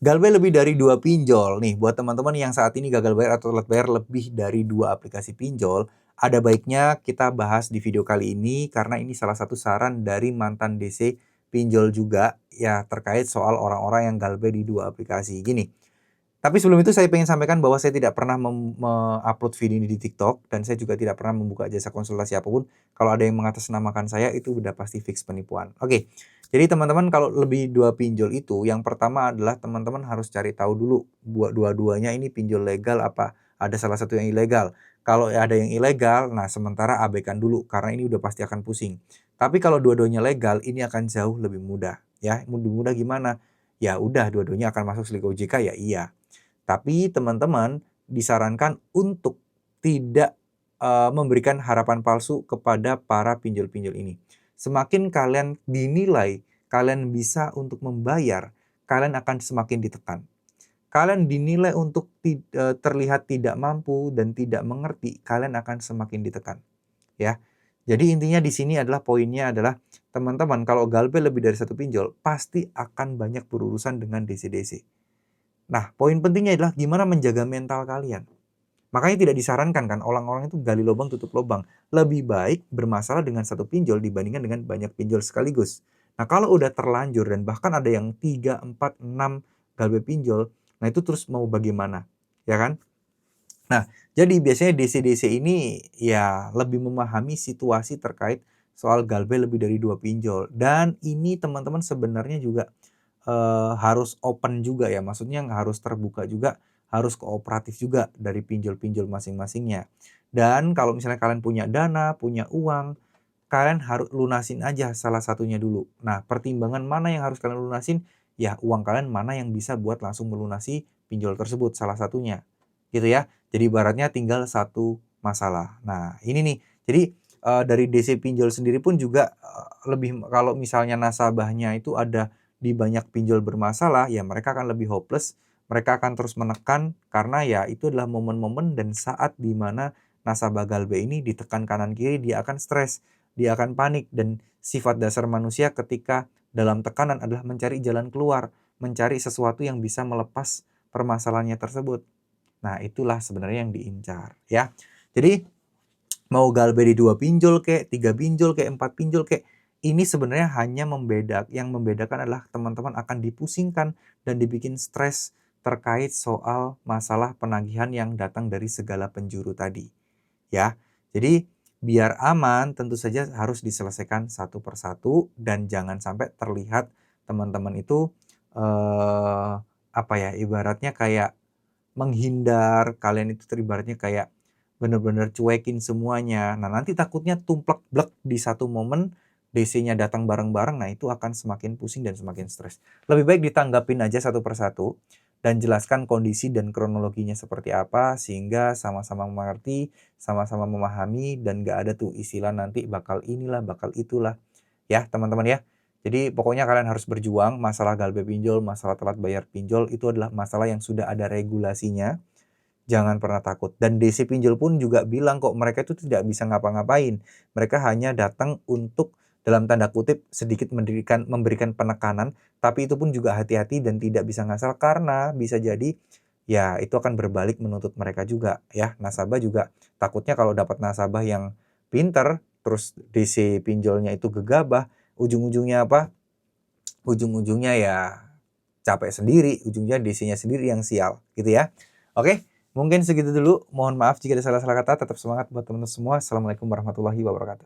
Galbay lebih dari 2 pinjol. Nih, buat teman-teman yang saat ini gagal bayar atau telat bayar lebih dari 2 aplikasi pinjol, ada baiknya kita bahas di video kali ini karena ini salah satu saran dari mantan DC pinjol juga ya terkait soal orang-orang yang galbay di 2 aplikasi. Gini, tapi sebelum itu saya pengen sampaikan bahwa saya tidak pernah upload video ini di TikTok dan saya juga tidak pernah membuka jasa konsultasi apapun. Kalau ada yang mengatasnamakan saya itu udah pasti fix penipuan. Oke. Jadi teman-teman kalau lebih 2 pinjol itu yang pertama adalah teman-teman harus cari tahu dulu buat dua-duanya ini pinjol legal apa ada salah satu yang ilegal. Kalau ada yang ilegal, nah sementara abaikan dulu karena ini udah pasti akan pusing. Tapi kalau dua-duanya legal, ini akan jauh lebih mudah ya. Lebih mudah gimana? Ya udah dua-duanya akan masuk SLIK OJK ya iya. Tapi teman-teman disarankan untuk tidak memberikan harapan palsu kepada para pinjol-pinjol ini. Semakin kalian dinilai, kalian bisa untuk membayar, kalian akan semakin ditekan. Kalian dinilai untuk terlihat tidak mampu dan tidak mengerti, kalian akan semakin ditekan, ya. Jadi intinya di sini adalah poinnya adalah teman-teman kalau galbay lebih dari satu pinjol, pasti akan banyak berurusan dengan DC-DC. Nah, poin pentingnya adalah gimana menjaga mental kalian. Makanya tidak disarankan kan orang-orang itu gali lubang tutup lubang. Lebih baik bermasalah dengan satu pinjol dibandingkan dengan banyak pinjol sekaligus. Nah, kalau udah terlanjur dan bahkan ada yang 3, 4, 6 galbay pinjol, nah itu terus mau bagaimana? Ya kan? Nah, jadi biasanya DC-DC ini ya lebih memahami situasi terkait soal galbay lebih dari 2 pinjol. Dan ini teman-teman sebenarnya juga harus open juga ya, maksudnya harus terbuka juga, harus kooperatif juga dari pinjol-pinjol masing-masingnya. Dan kalau misalnya kalian punya dana, punya uang, kalian harus lunasin aja salah satunya dulu. Nah, pertimbangan mana yang harus kalian lunasin? Ya, uang kalian mana yang bisa buat langsung melunasi pinjol tersebut, salah satunya. Gitu ya. Jadi ibaratnya tinggal satu masalah. Nah, ini nih. Jadi dari DC pinjol sendiri pun juga lebih kalau misalnya nasabahnya itu ada di banyak pinjol bermasalah, ya mereka akan lebih hopeless, mereka akan terus menekan karena ya itu adalah momen-momen dan saat di mana nasabah galbay ini ditekan kanan kiri, dia akan stres, dia akan panik dan sifat dasar manusia ketika dalam tekanan adalah mencari jalan keluar, mencari sesuatu yang bisa melepas permasalahannya tersebut. Nah, itulah sebenarnya yang diincar ya. Jadi mau galbay di 2 pinjol kek, 3 pinjol kek, 4 pinjol kek, ini sebenarnya hanya yang membedakan adalah teman-teman akan dipusingkan dan dibikin stres terkait soal masalah penagihan yang datang dari segala penjuru tadi, ya. Jadi biar aman tentu saja harus diselesaikan satu persatu dan jangan sampai terlihat teman-teman itu, apa ya, ibaratnya kayak menghindar, kalian itu ibaratnya kayak bener-bener cuekin semuanya. Nah, nanti takutnya tumplek blek di satu momen, DC-nya datang bareng-bareng, nah itu akan semakin pusing dan semakin stres. Lebih baik ditanggapin aja satu persatu dan jelaskan kondisi dan kronologinya seperti apa sehingga sama-sama mengerti, sama-sama memahami dan gak ada tuh istilah nanti bakal inilah, bakal itulah. Ya, teman-teman ya. Jadi pokoknya kalian harus berjuang, masalah galbay pinjol, masalah telat bayar pinjol itu adalah masalah yang sudah ada regulasinya. Jangan pernah takut. Dan DC pinjol pun juga bilang kok mereka itu tidak bisa ngapa-ngapain. Mereka hanya datang untuk dalam tanda kutip sedikit memberikan penekanan, tapi itu pun juga hati-hati dan tidak bisa ngasal karena bisa jadi ya itu akan berbalik menuntut mereka juga ya. Nasabah juga takutnya kalau dapat nasabah yang pinter, terus DC pinjolnya itu gegabah, ujung-ujungnya apa? Ujung-ujungnya ya capek sendiri, ujungnya DC-nya sendiri yang sial, gitu ya. Oke, mungkin segitu dulu. Mohon maaf jika ada salah-salah kata. Tetap semangat buat teman-teman semua. Assalamualaikum warahmatullahi wabarakatuh.